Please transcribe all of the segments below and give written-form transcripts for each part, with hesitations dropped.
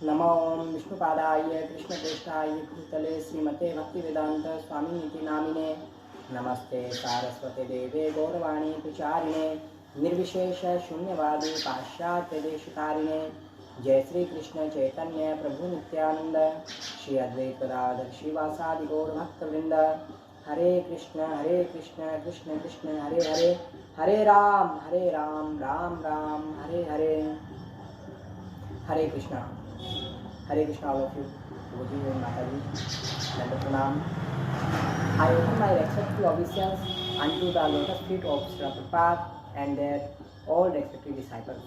नमो विष्णुपादाय कृष्णप्रेष्ठाय भूतले श्रीमते भक्तिवेदांत स्वामिनिति नामिने नमस्ते सारस्वते देवे गौरवाणी प्रचारिणे निर्विशेष शून्यवादी पाश्चात्य देशकारिणे जय श्री कृष्ण चैतन्य प्रभु नित्यानंद श्री अद्वैत गदाधर श्रीवासादि गौर भक्तवृंद हरे Krishna Krishna Krishna Hare Hare Hare Ram Ram Ram Hare Hare Hare Krishna all of you, Guruji and Mataji, Nanda Pranam. I offer my respectful obeisance unto the lotus feet of Srila Prabhupada and their all respective disciples.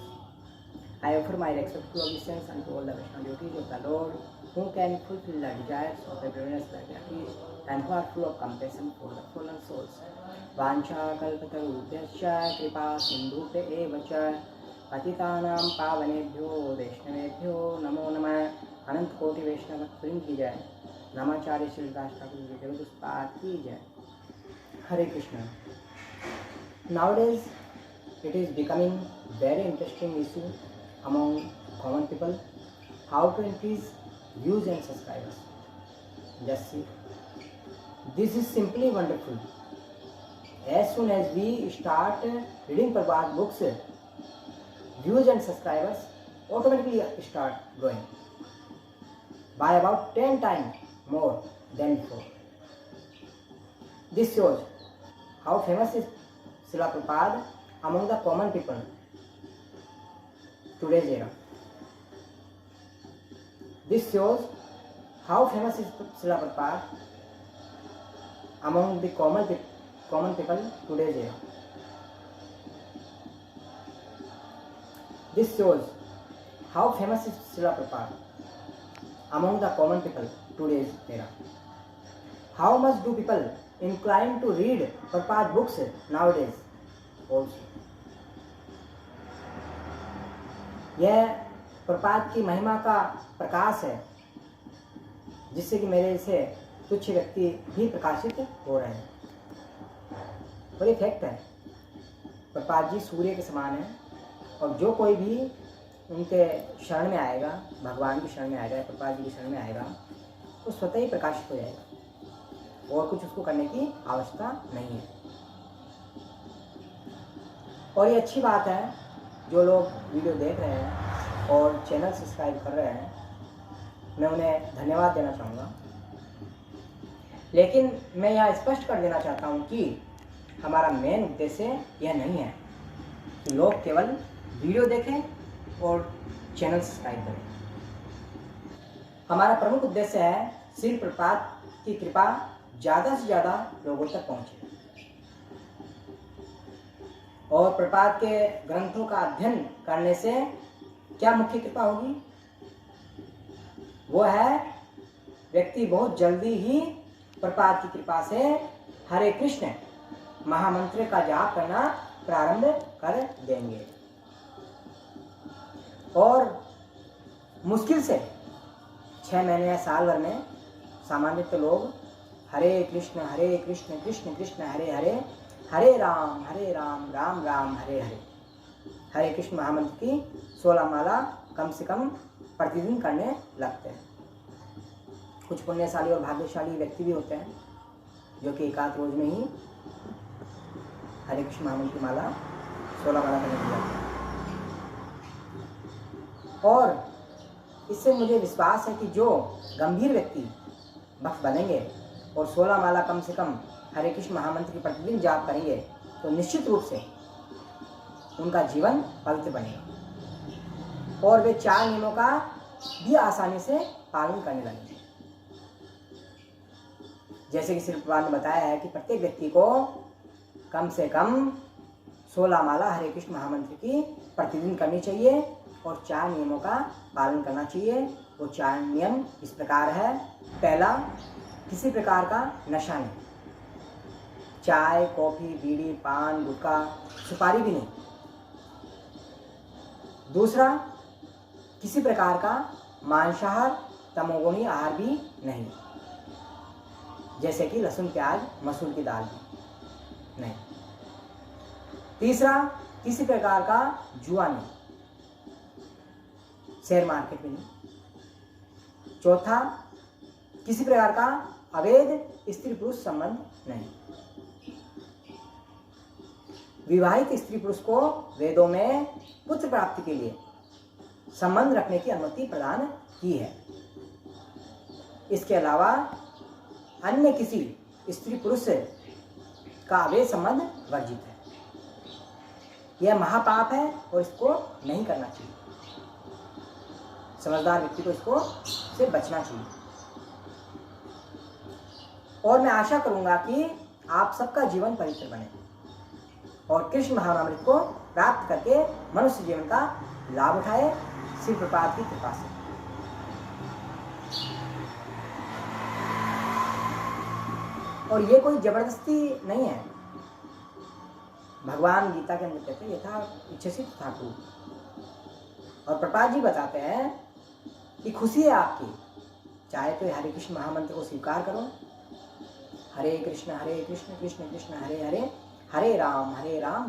I offer my respectful obeisance unto all the Vaishnava devotees of the Lord who can fulfill the desires of the brilliance like devotees and who are full of compassion for the fallen souls. Vancha kalpatarubhyascha kripa sindhubhya eva cha पतितानां पावनेभ्यो वैष्णवेभ्यो नमो नमः। अनंत कोटि वैष्णव वृंद की जय। नमाचार्य श्री दास ठाकुर जी के पुष्पाद की जय। हरे Krishna. Nowadays it is becoming very interesting issue among common people how to increase views and subscribers. Just see, this is simply wonderful. As soon as we start reading Prabhupada books, views and subscribers automatically start growing by about 10 times more than before. This shows how famous is Srila Prabhupada among the common people today's era. This shows how famous is Srila Prabhupada among the common people today's era. This shows how famous is Srila Prabhupada among the common people today's era. How much do people incline to read Prabhupada books nowadays also? यह प्रपात की महिमा का प्रकाश है जिससे कि मेरे से तुच्छ व्यक्ति भी प्रकाशित हो रहे हैं। और ये फैक्ट है, प्रपात जी सूर्य के समान है और जो कोई भी उनके शरण में आएगा, भगवान की शरण में आएगा, प्रपात जी की शरण में आएगा, तो स्वतः ही प्रकाशित हो जाएगा और कुछ उसको करने की आवश्यकता नहीं है। और ये अच्छी बात है, जो लोग वीडियो देख रहे हैं और चैनल सब्सक्राइब कर रहे हैं, मैं उन्हें धन्यवाद देना चाहूँगा। लेकिन मैं यह स्पष्ट कर देना चाहता हूँ कि हमारा मेन उद्देश्य यह नहीं है कि लोग केवल वीडियो देखें और चैनल सब्सक्राइब करें। हमारा प्रमुख उद्देश्य है श्री प्रपात की कृपा ज़्यादा से ज़्यादा लोगों तक पहुँचे और प्रपात के ग्रंथों का अध्ययन करने से क्या मुख्य कृपा होगी? वो है व्यक्ति बहुत जल्दी ही प्रपात की कृपा से हरे कृष्ण महामंत्र का जाप करना प्रारंभ कर देंगे और मुश्किल से 6 महीने या साल भर में सामान्यतः लोग हरे कृष्ण कृष्ण कृष्ण हरे हरे हरे राम राम राम हरे हरे हरे कृष्ण महामंत्र की 16 माला कम से कम प्रतिदिन करने लगते हैं। कुछ पुण्यशाली और भाग्यशाली व्यक्ति भी होते हैं जो कि एक आध रोज में ही हरे कृष्ण महामंत्र की माला 16 माला करने लग जाते हैं। और इससे मुझे विश्वास है कि जो गंभीर व्यक्ति भक्त बनेंगे और 16 माला कम से कम हरे कृष्ण महामंत्र की प्रतिदिन जाप करेंगे तो निश्चित रूप से उनका जीवन पवित्र बनेगा और वे 4 नियमों का भी आसानी से पालन करने लगेंगे। जैसे कि श्री प्रभुपाद ने बताया है कि प्रत्येक व्यक्ति को कम से कम 16 माला हरे कृष्ण महामंत्र की प्रतिदिन करनी चाहिए और 4 नियमों का पालन करना चाहिए। वो 4 नियम इस प्रकार है। पहला, किसी प्रकार का नशा नहीं, चाय कॉफी बीड़ी पान गुटखा सुपारी भी नहीं। दूसरा, किसी प्रकार का मांसाहार तमोगुणी आहार भी नहीं, जैसे कि लहसुन प्याज मसूर की दाल नहीं। तीसरा, किसी प्रकार का जुआ नहीं, शेयर मार्केट में नहीं। चौथा, किसी प्रकार का अवैध स्त्री पुरुष संबंध नहीं। विवाहित स्त्री पुरुष को वेदों में पुत्र प्राप्ति के लिए संबंध रखने की अनुमति प्रदान की है। इसके अलावा अन्य किसी स्त्री पुरुष का अवैध संबंध वर्जित है। यह महापाप है और इसको नहीं करना चाहिए। समझदार व्यक्ति को इसको से बचना चाहिए। और मैं आशा करूंगा कि आप सबका जीवन पवित्र बने और कृष्ण महाअमृत को प्राप्त करके मनुष्य जीवन का लाभ उठाए, श्री प्रपात की कृपा से। और ये कोई जबरदस्ती नहीं है। भगवान गीता के अंदर कहते हैं यथा इच्छसि तथा कुरु। और प्रपात जी बताते हैं कि खुशी है आपकी, चाहे तो हरे कृष्ण महामंत्र को स्वीकार करो, हरे कृष्ण कृष्ण कृष्ण हरे हरे, हरे राम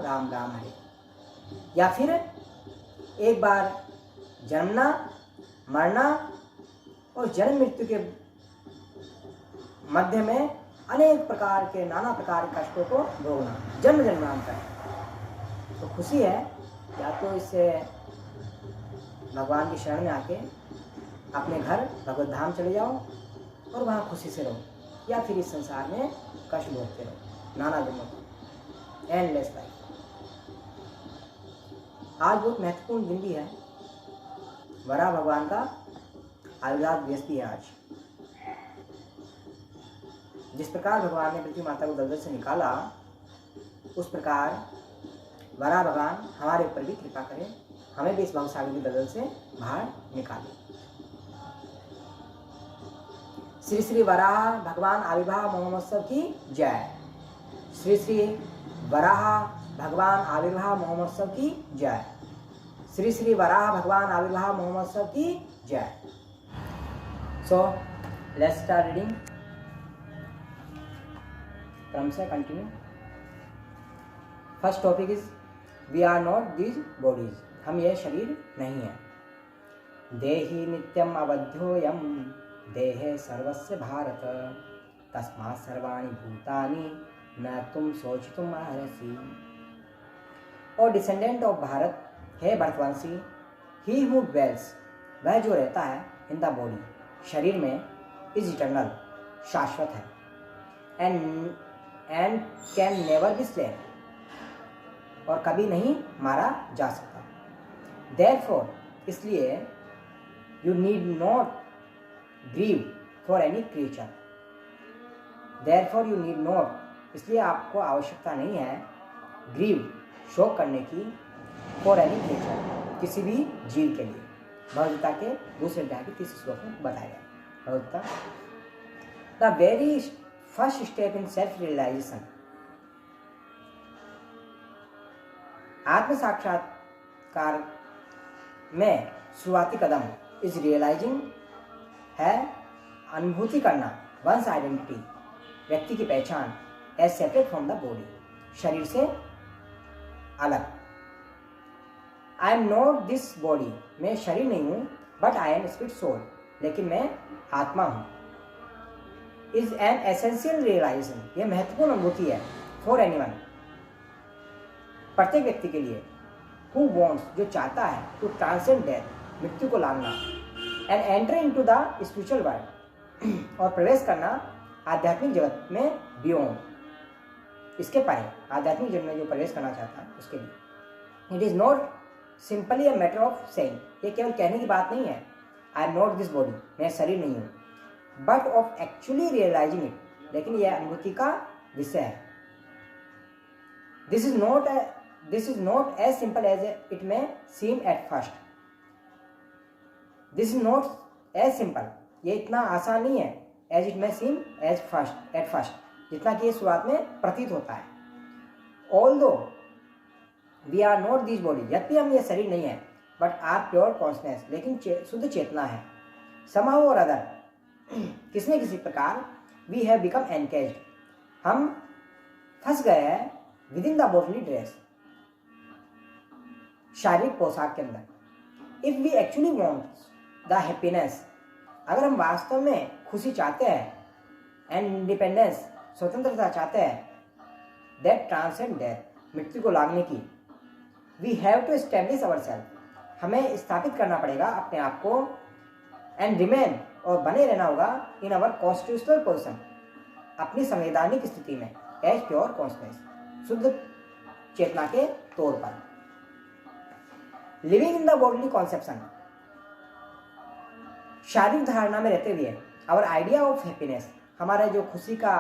राम राम हरे। या फिर एक बार जन्मना, मरना और जन्म मृत्यु के मध्य में अनेक प्रकार के नाना प्रकार के कष्टों को भोगना, जन्म जन्मांतर। तो खुशी है, या तो इससे भगवान की शरण में आके अपने घर भगवत धाम चले जाओ और वहाँ खुशी से रहो, या फिर इस संसार में कष्ट भोगते रहो नाना जन्मों को, एंडलेस लाइफ। आज बहुत महत्वपूर्ण दिन भी है, वराह भगवान का आयुर्वेद दिवस भी है आज। जिस प्रकार भगवान ने पृथ्वी माता को दलदल से निकाला, उस प्रकार वराह भगवान हमारे ऊपर भी कृपा करें, हमें भी इस भवसागर की दलदल से बाहर निकाले। श्री श्री वराह भगवान आविर्भाव महोत्सव की जय। श्री श्री वराह भगवान आविर्भाव महोत्सव की जय। श्री श्री वराह भगवान आविर्भाव महोत्सव की जय। सो लेट्स स्टार्ट रीडिंग क्रम से continue. First topic is we are not these bodies. हम ये शरीर नहीं है। देहि नित्यम अवध्योयम देहे सर्वस्य भारत तस्मात् सर्वाणि भूतानि न तुम सोचितुम अर्हसि। और डिसेंडेंट ऑफ भारत है भरतवंशी, ही हु ड्वेल्स, वह जो रहता है इन द बॉडी, शरीर में, इज इटर्नल, शाश्वत है, and can never be slain, और कभी नहीं मारा जा सकता। देयरफॉर, इसलिए, you need not grieve for any creature. Therefore you need not, इसलिए आपको आवश्यकता नहीं है ग्रीव, शोक करने की, फॉर एनी क्रिएचर, किसी भी जीव के लिए। भगवद्गीता के दूसरे अध्याय के 30 श्लोक में बताया गया। Bhagavad Gita, the very first step in self realisation, आत्म साक्षात्कार में शुरुआती कदम इज रियलाइजिंग है अनुभूति करना वंस आइडेंटिटी, व्यक्ति की पहचान, as separate from the body, शरीर से अलग। I am not this body, मैं शरीर नहीं हूं, but I am spirit soul, लेकिन मैं आत्मा हूं। इज एन एसेंशियल रियलाइजेशन, यह महत्वपूर्ण अनुभूति है, फॉर एनीवन, प्रत्येक व्यक्ति के लिए, हु वॉन्ट्स, जो चाहता है, टू ट्रांसेंड डेथ, मृत्यु को लांघना, and enter into the spiritual world, और प्रवेश करना आध्यात्मिक जगत में, बियॉन्ड, इसके परे, आध्यात्मिक जगत में जो प्रवेश करना चाहता है उसके लिए। It is not simply a matter of saying, ये केवल कहने की बात नहीं है, I am not this body, मैं शरीर नहीं हूँ, but of actually realising it, लेकिन यह अनुभूति का विषय है। This is not as simple as it may seem at first. This is not as simple, ये इतना आसान नहीं है, as it may seem at first, जितना कि ये शुरुआत में प्रतीत होता है। Although we are not this body, यद्यपि हम ये शरीर नहीं है, बट आर प्योर कॉन्शनेस, लेकिन शुद्ध चेतना है। समहाउ और अदर, किसी न किसी प्रकार, वी हैव बिकम एनकेज्ड, हम फंस गए हैं within the bodily dress, शारीरिक पोशाक के अंदर। If we actually want the happiness, अगर हम वास्तव में खुशी चाहते हैं एंड इंडिपेंडेंस, स्वतंत्रता चाहते हैं, दैट ट्रांसेंड डेथ, मृत्यु को लांघने की, we have to establish our self, हमें स्थापित करना पड़ेगा अपने आप को, एंड रिमेन, और बने रहना होगा इन अवर कॉन्स्टिट्यूशनल पोजिशन, अपनी संवैधानिक स्थिति में, एज प्योर कॉन्शनेस, शुद्ध चेतना के तौर पर। Living in the worldly conception, शारीरिक धारणा में रहते हुए, आवर आइडिया ऑफ हैप्पीनेस, हमारा जो खुशी का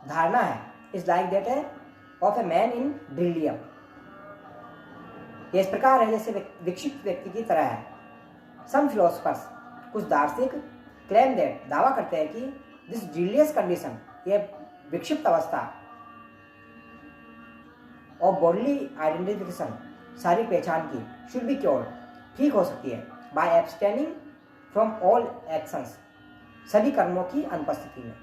धारणा है, इज लाइक दैट है of a man in beryllium, ये इस प्रकार है जैसे विकसित व्यक्ति की तरह है। सम फिलोसफर्स, कुछ दार्शनिक, क्लेम दैट, दावा करते हैं कि दिस ब्रिलियस कंडीशन, ये विक्षिप्त अवस्था ऑफ बॉडली आइडेंटिफिकेशन, शारीरिक पहचान की, शुड बी क्योर्ड, ठीक हो सकती है, by abstaining from all actions, सभी कर्मों की अनुपस्थिति में।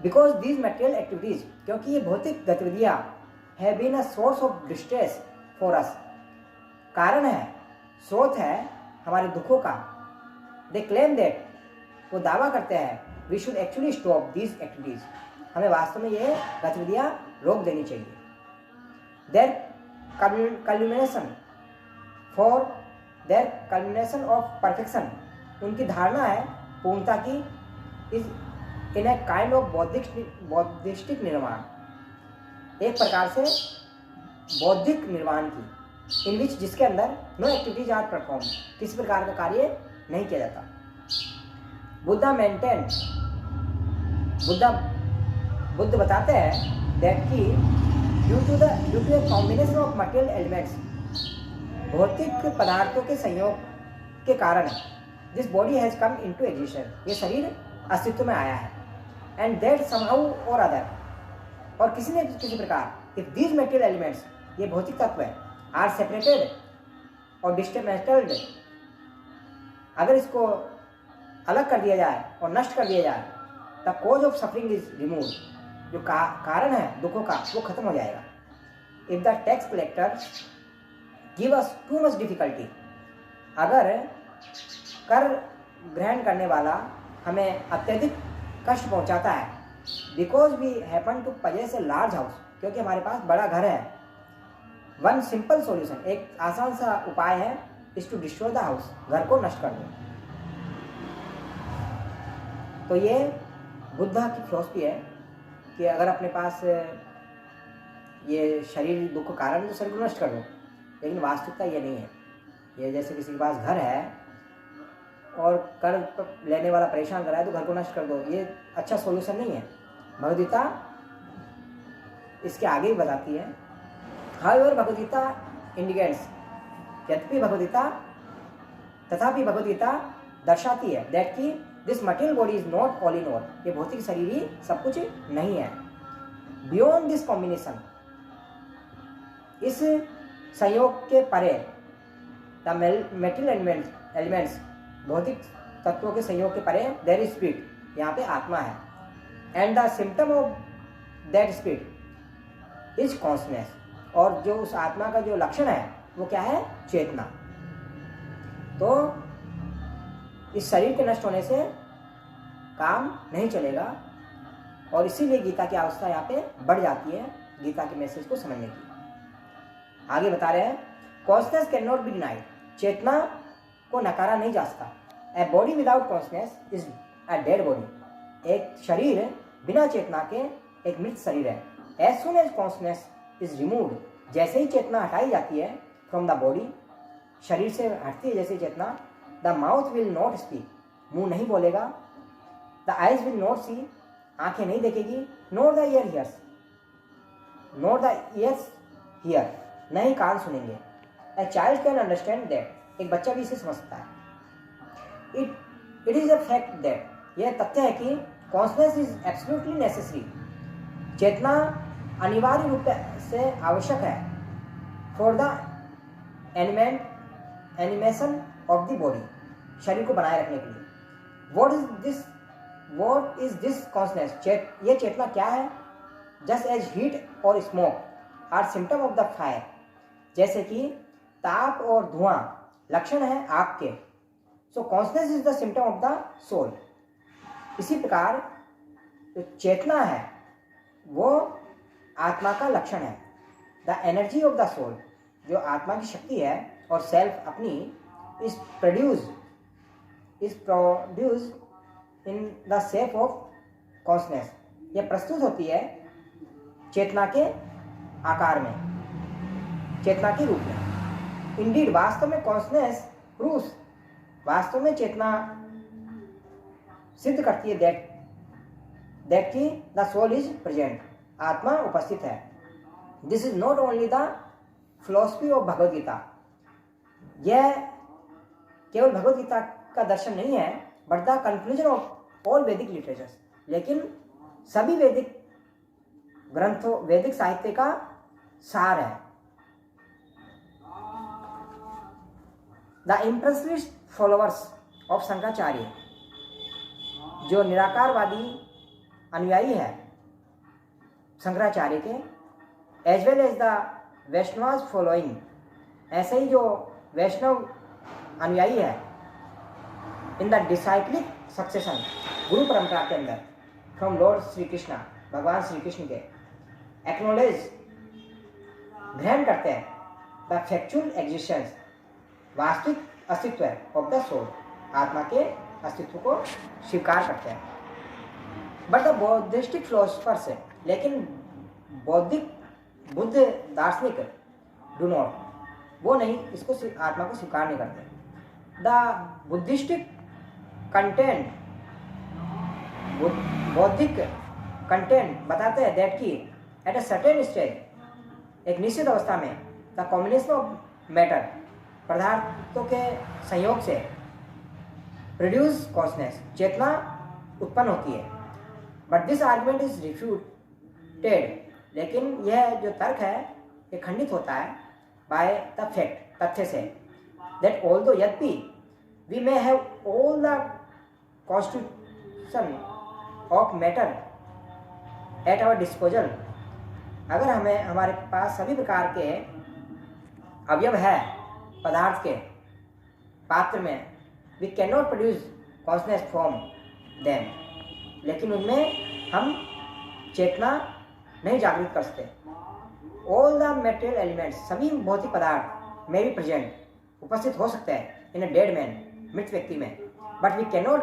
बिकॉज दीज मटेरियल एक्टिविटीज, क्योंकि ये भौतिक गतिविधियां have been a source of distress for us, कारण है, स्रोत है हमारे दुखों का। दे क्लेम दैट, वो दावा करते हैं, we should actually stop these activities, हमें वास्तव में ये गतिविधियां रोक देनी चाहिए। Their culmination for their culmination of perfection, उनकी धारणा है पूर्णता की, is in a kind of Buddhistic निर्माण, एक प्रकार से बौद्धिक निर्माण की, इन विच, जिसके अंदर नो एक्टिविटीज आर परफॉर्म, किसी प्रकार का कार्य नहीं किया जाता। बुद्धा मेंटेन, बुद्ध बताते हैं दैट कि due to a combination of material elements, भौतिक पदार्थों के संयोग के कारण this body has come into existence, ये शरीर अस्तित्व में आया है। And that somehow or other, और किसी न किसी प्रकार, इफ दीज मटेरियल एलिमेंट्स, ये भौतिक तत्व है, आर सेपरेटेड और डिस्मेंटल्ड, अगर इसको अलग कर दिया जाए और नष्ट कर दिया जाए, the cause of suffering is remove, जो कारण है दुखों का वो खत्म हो जाएगा। If the tax collector give us too much difficulty, अगर कर ग्रहण करने वाला हमें अत्यधिक कष्ट पहुंचाता है, because we happen to possess a large house, क्योंकि हमारे पास बड़ा घर है, वन सिंपल सॉल्यूशन, एक आसान सा उपाय है, is to destroy the house, घर को नष्ट कर दो। तो ये बुद्धा की फिलॉसफी है कि अगर अपने पास ये शरीर दुख का कारण है तो शरीर को नष्ट कर दो, लेकिन वास्तविकता ये नहीं है। ये जैसे किसी के पास घर है और कर लेने वाला परेशान कर रहा है तो घर को नष्ट कर दो, ये अच्छा सॉल्यूशन नहीं है। भगवद्गीता इसके आगे ही बताती है। हाउएवर भगवद्गीता इंडिकेट्स, तथापि भगवद्गीता दर्शाती है दैट की this material body is not all in all, ये भौतिक शरीर ही सब कुछ नहीं है। बियॉन्ड दिस कॉम्बिनेशन, इस संयोग के परे, द मेटेरियल एलिमेंट्स, भौतिक तत्वों के संयोग के परे, देयर इज स्पिरिट, यहाँ पे आत्मा है। And the symptom of that spirit is consciousness, और जो उस आत्मा का जो लक्षण है वो क्या है? चेतना। तो इस शरीर के नष्ट होने से काम नहीं चलेगा, और इसीलिए गीता की अवस्था यहाँ पे बढ़ जाती है गीता के मैसेज को समझने की। आगे बता रहे हैं, consciousness can not be denied, चेतना को नकारा नहीं जा सकता। A body without consciousness is a dead body, एक शरीर बिना चेतना के एक मृत शरीर है। As soon as consciousness is removed, जैसे ही चेतना हटाई जाती है फ्रॉम द बॉडी, शरीर से हटती है जैसे चेतना, the mouth will not speak, मुंह नहीं बोलेगा, the eyes will not see, आंखें नहीं देखेगी, not the ear hears, not the ears hear, नहीं कान सुनेंगे। A child can understand that, एक बच्चा भी इसे समझ सकता है। It is a fact that, यह तथ्य है कि कॉन्शनेस इज एब्सोल्युटली नेसेसरी, चेतना अनिवार्य रूप से आवश्यक है for the animation of the body, शरीर को बनाए रखने के लिए। What is this consciousness? ये चेतना क्या है? Just as heat और smoke are symptom of the fire, जैसे कि ताप और धुआं लक्षण है आग के, so consciousness is the symptom of the soul. इसी प्रकार जो चेतना है वो आत्मा का लक्षण है। The energy of the soul, जो आत्मा की शक्ति है और सेल्फ अपनी, is produce in the shape of consciousness. यह प्रस्तुत होती है चेतना के आकार में, चेतना के रूप में। इंडीड, वास्तव में कॉन्शनेस प्रूव्स, वास्तव में चेतना सिद्ध करती है दैट की द सोल इज प्रेजेंट, आत्मा उपस्थित है। This is not only the philosophy of Bhagavad Gita, यह केवल भगवद गीता का दर्शन नहीं है, but the conclusion of all Vedic literatures, लेकिन सभी वैदिक ग्रंथों, वैदिक साहित्य का सार है। The impressionist followers of Shankaracharya, जो निराकारवादी अनुयायी है शंकराचार्य के, as well as the Vaishnava following, ऐसे ही जो वैष्णव अनुयायी है इन द डिसाइक्लिक सक्सेशन, गुरु परंपरा के अंदर, फ्रॉम लॉर्ड श्री कृष्णा, भगवान श्री कृष्ण के, एक्नोलेज, ग्रहण करते हैं द फैक्चुअल एग्जिस्टेंस, वास्तविक अस्तित्व ऑफ द सोल, आत्मा के अस्तित्व को स्वीकार करते हैं। बट द बौद्धिस्टिक फिलोसफर्स, लेकिन बौद्धिक बुद्ध दार्शनिक डू नॉट, वो नहीं, इसको आत्मा को स्वीकार नहीं करते। द बुद्धिस्टिक कंटेंट, बौद्धिक कंटेंट बताते हैं दैट की एट अ सर्टेन स्टेज, एक निश्चित अवस्था में, द कॉम्बिनेशन ऑफ मैटर, पदार्थों के संयोग से प्रोड्यूस कॉन्शनेस, चेतना उत्पन्न होती है। But this argument is refuted, लेकिन यह जो तर्क है ये खंडित होता है बाय द फैक्ट, तथ्य से, दैट ऑल्दो यद्यपि we may have all the constitution of matter at our disposal, अगर हमें, हमारे पास सभी प्रकार के अवयव है पदार्थ के पात्र में, we can not produce consciousness from them, लेकिन उनमें हम चेतना नहीं जागृत कर सकते। ऑल द मेटेरियल एलिमेंट्स, सभी भौतिक पदार्थ में भी प्रेजेंट, उपस्थित हो सकते हैं इन अ डेड मैन, मृत व्यक्ति में, but we can not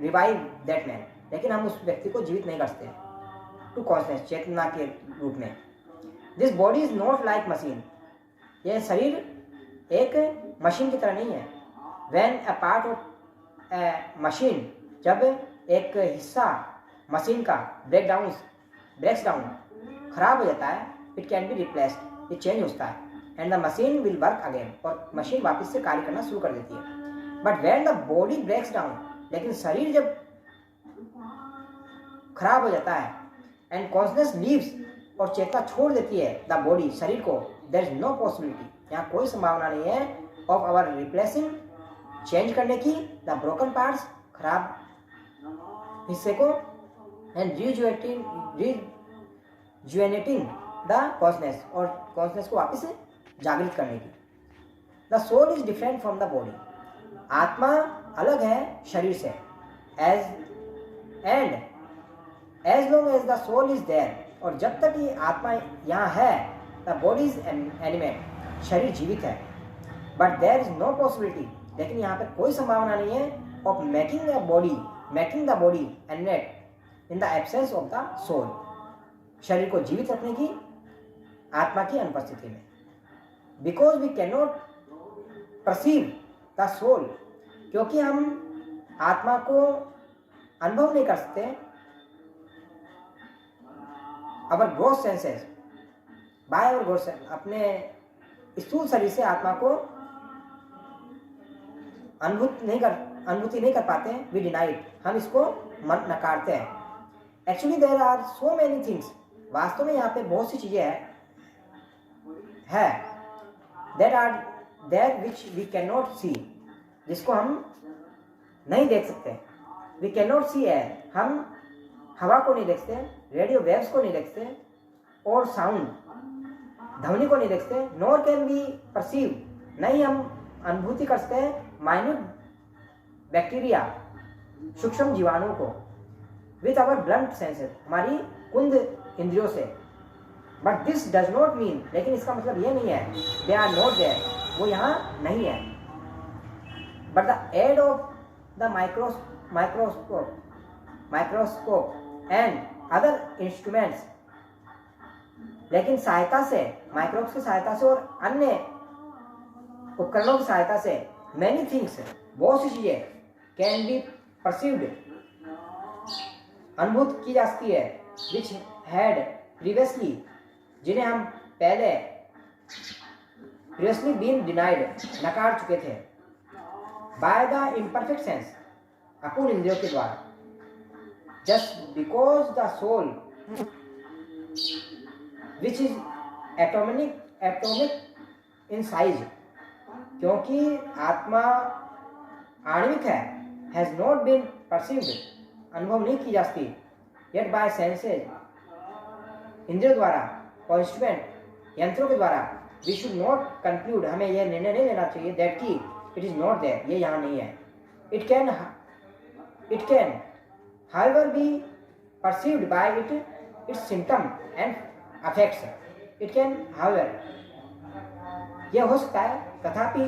revive that man, लेकिन हम उस व्यक्ति को जीवित नहीं कर सकते टू कॉन्शनेस, चेतना के रूप में। This body is not like machine, यह शरीर एक मशीन की तरह नहीं है। When a part of A machine, जब एक हिस्सा मशीन का ब्रेक्स डाउन, खराब हो जाता है, इट कैन बी रिप्लेस्ड, ये चेंज होता है, and the machine will work again, और मशीन वापस से कार्य करना शुरू कर देती है। But when the body breaks down, लेकिन शरीर जब खराब हो जाता है, एंड कॉन्शनेस लीव्स, और चेतना छोड़ देती है द बॉडी, शरीर को, देयर इज नो पॉसिबिलिटी, यहाँ कोई संभावना नहीं है ऑफ आवर रिप्लेसिंग, चेंज करने की द ब्रोकन पार्ट्स, खराब हिस्से को, एंड रिजुवेनेटिंग द कॉन्शनेस, और कॉन्शनेस को वापस से जागृत करने की। The soul is different from the body, आत्मा अलग है शरीर से, as long as the soul is there, और जब तक ये आत्मा यहाँ है, द बॉडी इज एनिमेट, शरीर जीवित है। But there is no possibility, लेकिन यहाँ पे कोई संभावना नहीं है of making the body animate in the absence of the soul, शरीर को जीवित रखने की आत्मा की अनुपस्थिति में। Because we can not perceive the soul, क्योंकि हम आत्मा को अनुभव नहीं कर सकते, our gross senses, by our gross sense, अपने स्थूल शरीर से आत्मा को अनुभूति नहीं कर पाते, वी डिनाई इट, हम इसको नकारते हैं। Actually there are so many things, वास्तव में यहाँ पे बहुत सी चीजें है that are there which we can not see, जिसको हम नहीं देख सकते। We can not see air, हम हवा को नहीं देखते, रेडियो वेव्स को नहीं देखते, और साउंड, ध्वनि को नहीं देखते, नॉर कैन वी परसीव, नहीं हम अनुभूति कर सकते हैं माइन्यूट बैक्टीरिया, सूक्ष्म जीवाणु को विथ आवर ब्लंट सेंसेस, हमारी कुंद इंद्रियों से। But this does not mean, लेकिन इसका मतलब ये नहीं है दे आर नॉट देयर, वो यहाँ नहीं है। But the aid of the microscope and other instruments, लेकिन सहायता से, माइक्रोब्स की सहायता से और अन्य उपकरणों की सहायता से मैनी थिंग्स, बहुत सी चीजें कैन बी परसीव्ड, अनुभूत की जा सकती है, विच हैड प्रीवियसली, जिन्हें हम पहले प्रीवियसली बीन डिनाइड, नकार चुके थे, बाय द इम्परफेक्ट सेंस, अपूर्ण इंद्रियों के द्वारा। Just because the soul which is atomic in size, क्योंकि आत्मा आणविक है, हैज नॉट बीन परसीव्ड, अनुभव नहीं की जा सकती, येट बाय सेंसेज, इंद्रियों द्वारा, और इंस्ट्रूमेंट, यंत्रों के द्वारा, वी शुड नॉट कंक्लूड, हमें यह निर्णय नहीं लेना चाहिए दैट की इट इज नॉट देयर, ये यहाँ नहीं है। It can however be perceived by its symptom and effects, it can however, यह हो सकता है तथापि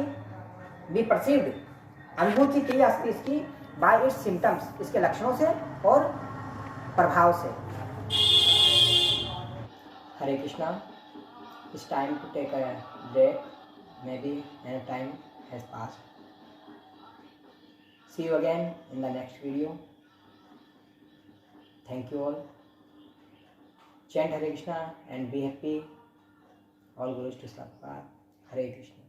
be perceived, अनुभूति की जा सकती इसकी by its symptoms, इसके लक्षणों से और प्रभाव से। हरे Krishna, it's time to take a break, maybe enough time has passed. See you again in the next video. Thank you all. Chant Hare Krishna and be happy. All glories to Prabhupada. Hare Krishna.